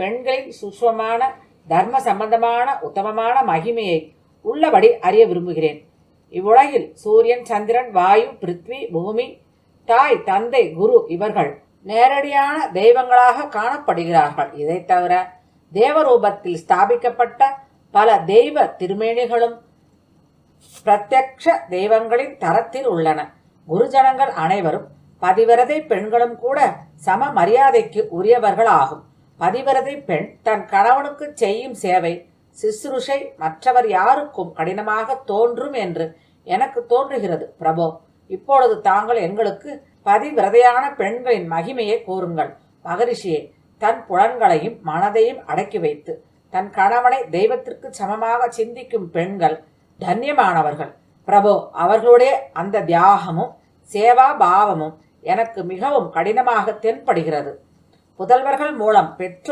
பெண்களின் சுஷ்மமான தர்ம சம்பந்தமான உத்தமமான மகிமையை உள்ளபடி அறிய விரும்புகிறேன். இவ்வுலகில் சூரியன், சந்திரன், வாயு, பிருத்வி, பூமி, தாய், தந்தை, குரு இவர்கள் நேரடியான தெய்வங்களாக காணப்படுகிறார்கள். இதை தவிர தேவரூபத்தில் ஸ்தாபிக்கப்பட்ட பல தெய்வ திருமேனிகளும் பிரத்யக்ஷ தெய்வங்களின் தரத்தில் உள்ளன. குருஜனங்கள் அனைவரும் பதிவிரதை பெண்களும் கூட சம மரியாதைக்கு உரியவர்கள் ஆகும். பதிவிரதை பெண் தன் கணவனுக்கு செய்யும் சேவை சிசுருஷை மற்றவர் யாருக்கும் கடினமாக தோன்றும் என்று எனக்கு தோன்றுகிறது. பிரபோ, இப்பொழுது தாங்கள் எங்களுக்கு பதிவிரதையான பெண்களின் மகிமையை கூறுங்கள். மகரிஷியே, தன் புலன்களையும் மனதையும் அடக்கி வைத்து தன் கணவனை தெய்வத்திற்கு சமமாக சிந்திக்கும் பெண்கள் தன்யமானவர்கள். பிரபோ, அவர்களுடைய அந்த தியாகமும் சேவா பாவமும் எனக்கு மிகவும் கடினமாக தென்படுகிறது. புதல்வர்கள் மூலம் பெற்றோர்